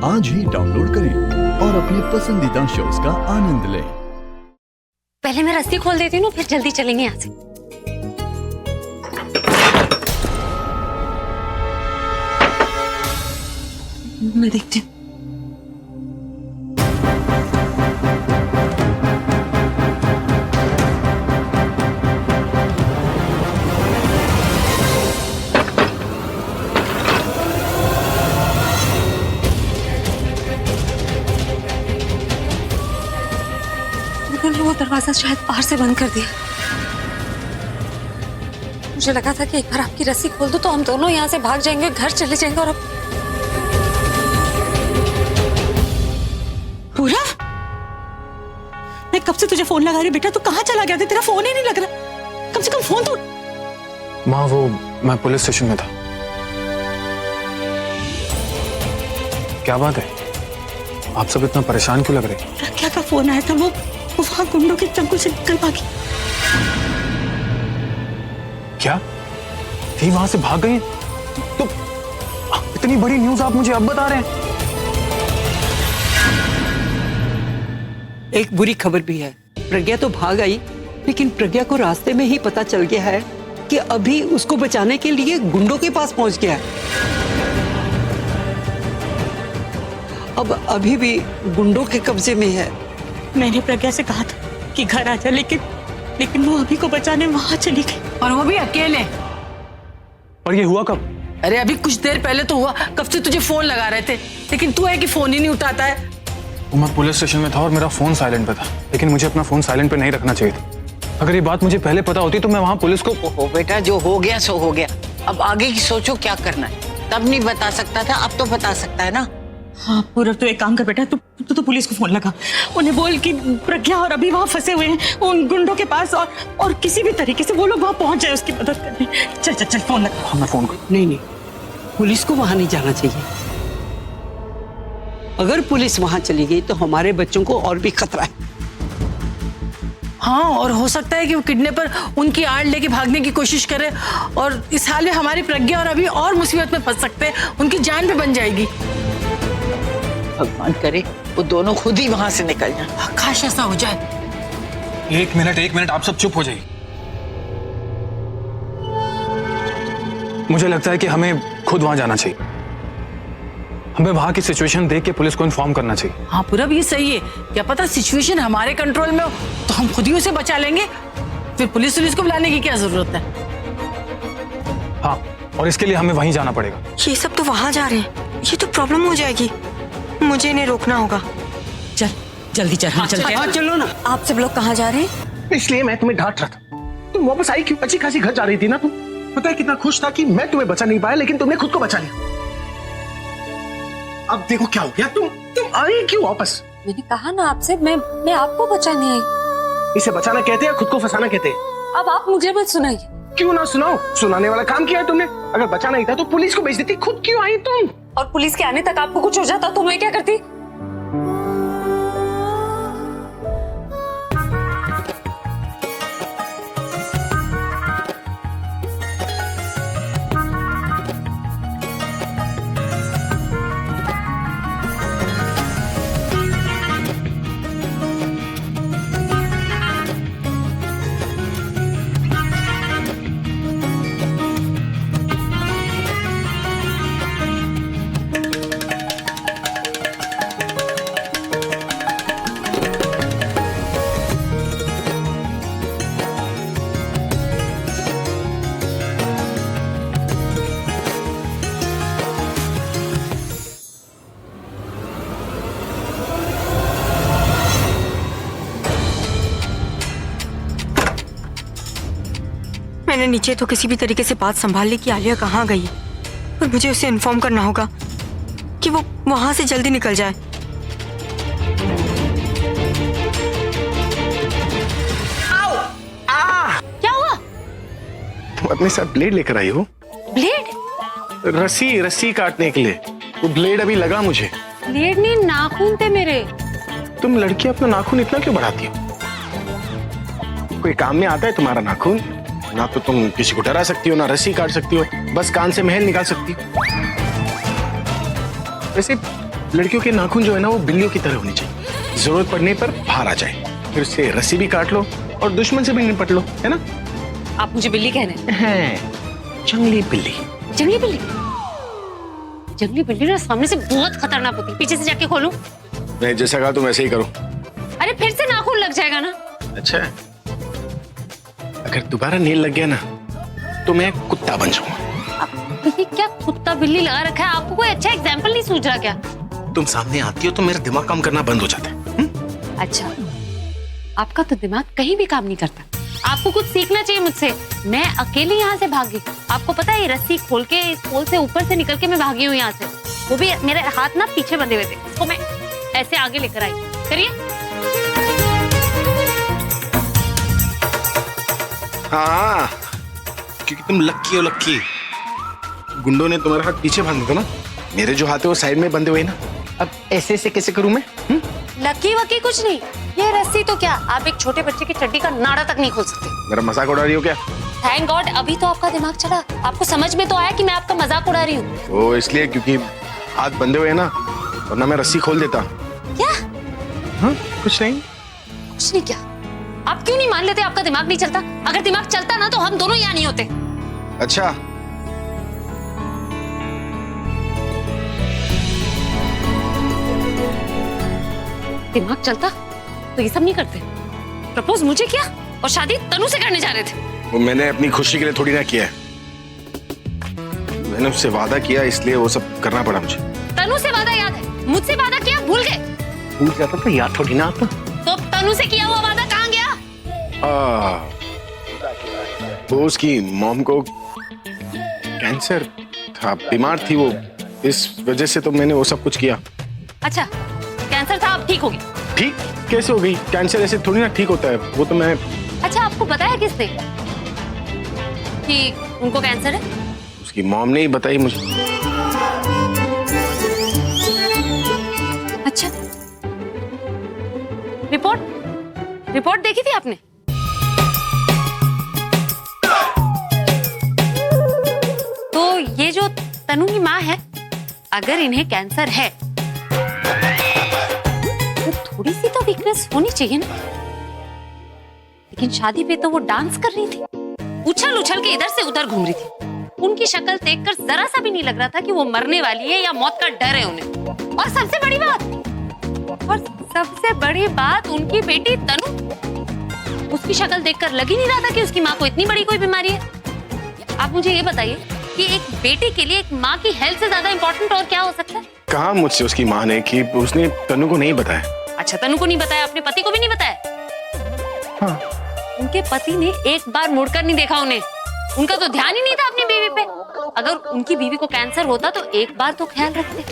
आज ही डाउनलोड करें और अपने पसंदीदा शोज का आनंद लें। पहले मैं रस्सी खोल देती हूँ, फिर जल्दी चलेंगे यहाँ से। मैं देखती हूँ। उन्होंने वो दरवाजा शायद बाहर से बंद कर दिया। मुझे लगा था कि एक बार आपकी रस्सी खोल दो तो हम दोनों यहाँ से भाग जाएंगे, घर चले जाएंगे। और अब पूरा मैं कब से तुझे फोन लगा रही बेटा, तू कहाँ चला गया था? तेरा फोन ही नहीं लग रहा। कम से कम फोन तो। माँ वो मैं पुलिस स्टेशन में था। क्या बात है, आप सब इतना परेशान क्यों लग रहे हैं? प्रज्ञा का फोन आया था, वो वहां गुंडों के चंगुल से निकल भागी। क्या थी वहां से भाग गई? तो इतनी बड़ी न्यूज़ आप मुझे अब बता रहे हैं? एक बुरी खबर भी है। प्रज्ञा तो भाग आई, लेकिन प्रज्ञा को रास्ते में ही पता चल गया है कि अभी उसको बचाने के लिए गुंडों के पास पहुंच गया है। अब अभी भी गुंडों के कब्जे में है। मैंने प्रज्ञा से कहा था कि घर आ जा, लेकिन वो अभी को बचाने वहां चली गई, और वो भी अकेले। और ये हुआ कब? अरे अभी कुछ देर पहले तो हुआ। कब से तुझे फोन लगा रहे थे, लेकिन तू है कि फोन ही नहीं उठाता है। मैं पुलिस स्टेशन में था और मेरा फोन साइलेंट पे था, लेकिन मुझे अपना फोन साइलेंट पे नहीं रखना चाहिए था। अगर ये बात मुझे पहले पता होती तो मैं वहां पुलिस को। ओहो बेटा, जो हो गया सो हो गया। अब आगे की सोचो क्या करना है। तब नहीं बता सकता था, अब तो बता सकता है ना। हाँ पूरब, तो एक काम कर बेटा, तू पुलिस को फोन लगा। उन्हें बोल कि प्रज्ञा और अभी वहाँ फंसे हुए हैं उन गुंडों के पास, और किसी भी तरीके से वो लोग वहाँ पहुंच जाए उसकी मदद करने। चल चल चल फोन लगा। हाँ मैं फोन कर। नहीं, पुलिस को वहां नहीं जाना चाहिए। अगर पुलिस वहां चली गई तो हमारे बच्चों को और भी खतरा है। हाँ, और हो सकता है कि वो किडनैपर उनकी आड़ लेके भागने की कोशिश करे, और इस हाल में हमारी प्रज्ञा और अभी और मुसीबत में फंस सकते हैं। उनकी जान भी बन जाएगी। भगवान करे वो दोनों खुद ही वहां से निकल जाए। काश ऐसा हो जाए। एक मिनट आप सब चुप हो जाइए। मुझे लगता है कि हमें खुद वहां जाना चाहिए। हमें वहां की सिचुएशन देख के पुलिस को इन्फॉर्म करना चाहिए। हाँ पूरब, ये सही है। क्या पता सिचुएशन हमारे कंट्रोल में हो तो हम खुद ही उसे बचा लेंगे। फिर पुलिस को बुलाने की क्या जरूरत है? हाँ, और इसके लिए हमें वहीं जाना पड़ेगा। ये सब तो वहां जा रहे हैं, ये तो प्रॉब्लम हो जाएगी। मुझे इन्हें रोकना होगा। चल जल्दी चल, हम चलते हैं। चलो ना। आप सब लोग कहाँ जा रहे हैं? इसलिए मैं तुम्हें डांट रहा था। तुम वापस आई क्यों? अच्छी खासी घर जा रही थी ना तुम। पता है कितना खुश था कि मैं तुम्हें बचा नहीं पाया, लेकिन तुमने खुद को बचा लिया। अब देखो क्या हो गया। तुम आई क्यों वापस? मैंने कहा ना आपसे, मैं आपको बचाने आई। इसे बचाना कहते हैं, खुद को फंसाना कहते हैं। अब आप मुझे मत सुनाइए। क्यों ना सुनाओ? सुनाने वाला काम किया है तुमने। अगर बचाना ही था तो पुलिस को भेज देती। खुद क्यों आई तुम? और पुलिस के आने तक आपको कुछ हो जाता तो मैं क्या करती? मैंने नीचे तो किसी भी तरीके से बात संभाल ली कि आलिया कहाँ गई है, और मुझे उसे इन्फॉर्म करना होगा कि वो वहां से जल्दी निकल जाए। क्या हुआ? तुम अपने साथ ब्लेड लेकर आई हो? ब्लेड? रस्सी काटने के लिए। वो ब्लेड अभी लगा मुझे। ब्लेड नहीं, नाखून थे मेरे। तुम लड़की अपना नाखून इतना क्यों बढ़ाती हो? कोई काम में आता है तुम्हारा नाखून? ना तो तुम किसी को डरा सकती हो, ना रस्सी काट सकती हो, बस कान से महल निकाल सकती हो। वैसे लड़कियों के नाखून जो है ना वो बिल्लियों की तरह होनी चाहिए, जरूरत पड़ने पर बाहर आ जाए, फिर उससे रस्सी भी काट लो और दुश्मन से भी निपट लो, है ना? आप मुझे बिल्ली कह रहे हैं? हैं, जंगली बिल्ली। जंगली बिल्ली? जंगली बिल्ली ना सामने से बहुत खतरनाक होती है, पीछे से जाके खोलूं? मैं जैसा कहा तुम वैसे ही करो। अरे फिर से नाखून लग जाएगा ना। अच्छा, अगर दोबारा नील लग गया ना तो मैं कुत्ता बन जाऊंगा। अब ये क्या कुत्ता बिल्ली लगा रखा है? आपको कोई अच्छा एग्जाम्पल नहीं सूझ रहा क्या? तुम सामने आती हो तो मेरा दिमाग काम करना बंद हो जाता है। अच्छा, आपका तो दिमाग कहीं भी काम नहीं करता। आपको कुछ सीखना चाहिए मुझसे। मैं अकेली यहाँ से भागी। आपको पता है ये रस्सी खोल के इस पोल से ऊपर से निकल के मैं भागी हूँ यहाँ से। वो भी मेरे हाथ ना पीछे बंधे हुए थे, इसको मैं ऐसे आगे लेकर आई। करिए। हाँ, क्योंकि तुम लक्की हो लक्की। गुंडों ने तुम्हारा हाथ पीछे बांधा था ना, मेरे जो हाथ है वो साइड में बंधे हुए ना। अब ऐसे ऐसे कैसे करूं मैं? लकी वकी कुछ नहीं, ये रस्सी तो क्या, आप एक छोटे बच्चे की चड्डी का नाड़ा तक नहीं खोल सकते। मेरा मजाक उड़ा रही हो क्या? थैंक गॉड अभी तो आपका दिमाग चला, आपको समझ में तो आया कि मैं आपका मजाक उड़ा रही हूँ। वो इसलिए क्योंकि हाथ बंधे हुए हैं ना, वरना मैं रस्सी खोल देता। क्या? हाँ, कुछ नहीं। कुछ नहीं क्या? आप क्यों नहीं मान लेते आपका दिमाग नहीं चलता? अगर दिमाग चलता ना तो हम दोनों यहाँ नहीं होते। अच्छा, दिमाग चलता तो ये सब नहीं करते। प्रपोज मुझे किया और शादी तनु से करने जा रहे थे। वो मैंने अपनी खुशी के लिए थोड़ी ना किया है, मैंने उससे वादा किया इसलिए वो सब करना पड़ा मुझे। तनु से वादा याद है, मुझसे वादा किया भूल गए? भूल जाता तो याद थोड़ी ना आता। तो तनु से किया हुआ वादा कहाँ गया? वो उसकी मॉम को कैंसर था, बीमार थी वो, इस वजह से तो मैंने वो सब कुछ किया। अच्छा, कैंसर था, अब ठीक होगी? ठीक कैसे हो गई? कैंसर ऐसे थोड़ी ना ठीक होता है, वो तो मैं। अच्छा, आपको बताया किसने कि उनको कैंसर है? उसकी मॉम ने ही बताई मुझे। अच्छा, रिपोर्ट देखी थी आपने? तो ये जो तनु की माँ है, अगर इन्हें कैंसर है तो थोड़ी सी तो वीकनेस होनी चाहिए ना। लेकिन शादी पे तो वो डांस कर रही थी, उछल उछल के इधर से उधर घूम रही थी। उनकी शक्ल देखकर जरा सा भी नहीं लग रहा था कि वो मरने वाली है या मौत का डर है उन्हें। और सबसे बड़ी बात उनकी बेटी तनु, उसकी शक्ल देखकर लग ही नहीं रहा था कि उसकी माँ को इतनी बड़ी कोई बीमारी है। आप मुझे ये बताइए कि एक बेटी के लिए एक माँ की हेल्थ से ज्यादा इंपॉर्टेंट और क्या हो सकता है? कहा मुझसे उसकी माँ ने कि उसने तनु को नहीं बताया। अच्छा, तनु को नहीं बताया, अपने पति को भी नहीं बताया? हाँ। उनके पति ने एक बार मुड़कर नहीं देखा उन्हें, उनका तो ध्यान ही नहीं था अपनी बीवी पे। अगर उनकी बीवी को कैंसर होता तो एक बार तो ख्याल रखते।